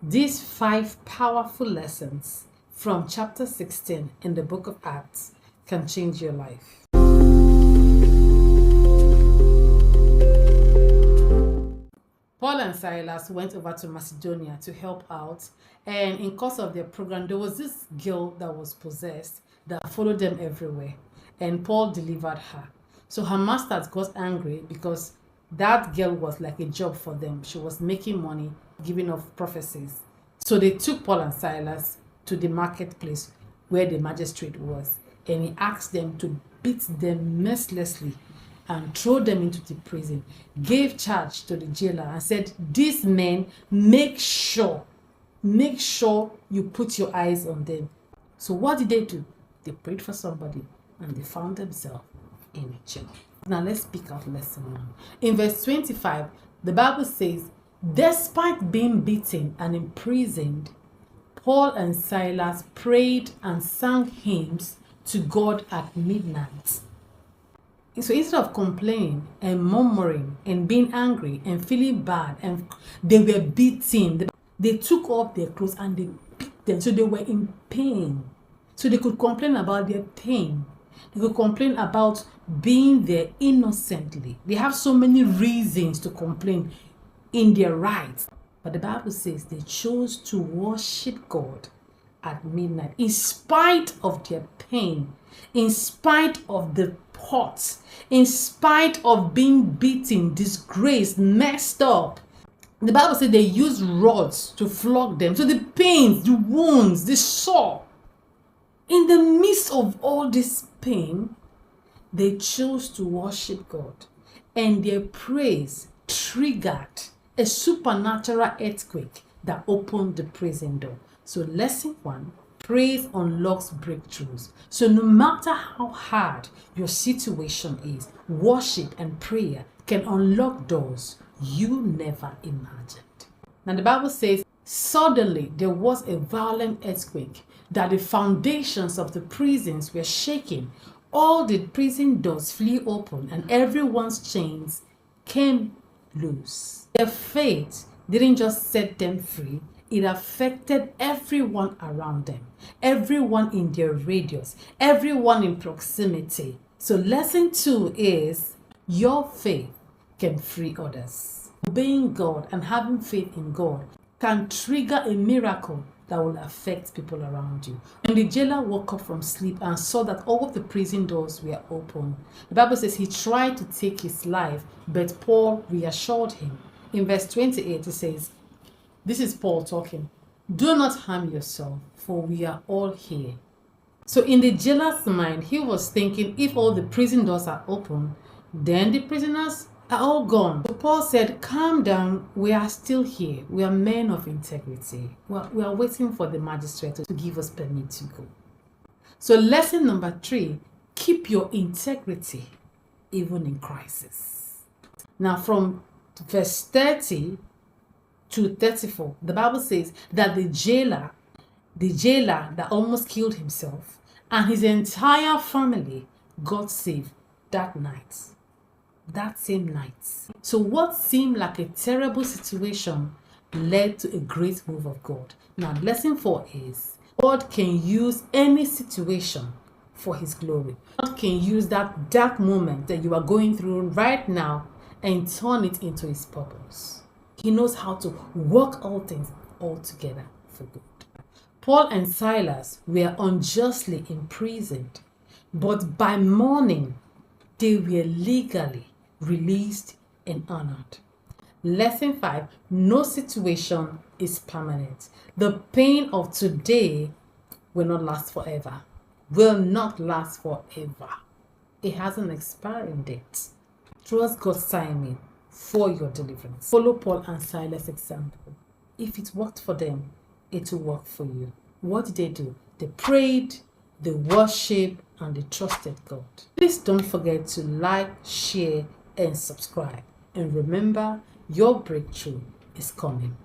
These 5 powerful lessons from chapter 16 in the book of Acts can change your life. Paul and Silas went over to Macedonia to help out, and in course of their program, there was this girl that was possessed that followed them everywhere, and Paul delivered her. So her masters got angry because that girl was like a job for them. She was making money, giving off prophecies. So they took Paul and Silas to the marketplace where the magistrate was, and he asked them to beat them mercilessly and throw them into the prison, gave charge to the jailer and said, "These men, make sure you put your eyes on them." So what did they do? They prayed for somebody and they found themselves in jail. Now let's pick out lesson 1. In verse 25, the Bible says, despite being beaten and imprisoned, Paul and Silas prayed and sang hymns to God at midnight. So instead of complaining and murmuring and being angry and feeling bad, and they were beaten, they took off their clothes and they beat them. So they were in pain. So they could complain about their pain. They could complain about being there innocently. They have so many reasons to complain in their rights. But the Bible says they chose to worship God at midnight in spite of their pain, in spite of the hurt, in spite of being beaten, disgraced, messed up. The Bible says they used rods to flog them. So the pains, the wounds, the sore. In the midst of all this pain, they chose to worship God, and their praise triggered a supernatural earthquake that opened the prison door. So lesson 1, praise unlocks breakthroughs. So no matter how hard your situation is, worship and prayer can unlock doors you never imagined. Now the Bible says, suddenly there was a violent earthquake, that the foundations of the prisons were shaking. All the prison doors flew open and everyone's chains came loose. Their faith didn't just set them free, it affected everyone around them, everyone in their radius, everyone in proximity. So lesson 2 is your faith can free others. Obeying God and having faith in God can trigger a miracle that will affect people around you. When the jailer woke up from sleep and saw that all of the prison doors were open, the Bible says he tried to take his life, but Paul reassured him. In verse 28, it says, this is Paul talking, "Do not harm yourself, for we are all here." So in the jailer's mind, he was thinking, if all the prison doors are open, then the prisoners are all gone. So Paul said, calm down, we are still here. We are men of integrity. We are waiting for the magistrate to give us permit to go. So lesson number 3, keep your integrity even in crisis. Now from verse 30 to 34, the Bible says that the jailer that almost killed himself and his entire family got saved that night. That same night. So what seemed like a terrible situation led to a great move of God. Now lesson 4 is God can use any situation for his glory. God can use that dark moment that you are going through right now and turn it into his purpose. He knows how to work all things all together for good. Paul and Silas were unjustly imprisoned, but by morning they were legally released and honored. Lesson 5, no situation is permanent. The pain of today will not last forever. Will not last forever. It has an expiring date. Trust God's timing for your deliverance. Follow Paul and Silas' example. If it worked for them, it will work for you. What did they do? They prayed, they worshiped, and they trusted God. Please don't forget to like, share, and subscribe. And remember, your breakthrough is coming.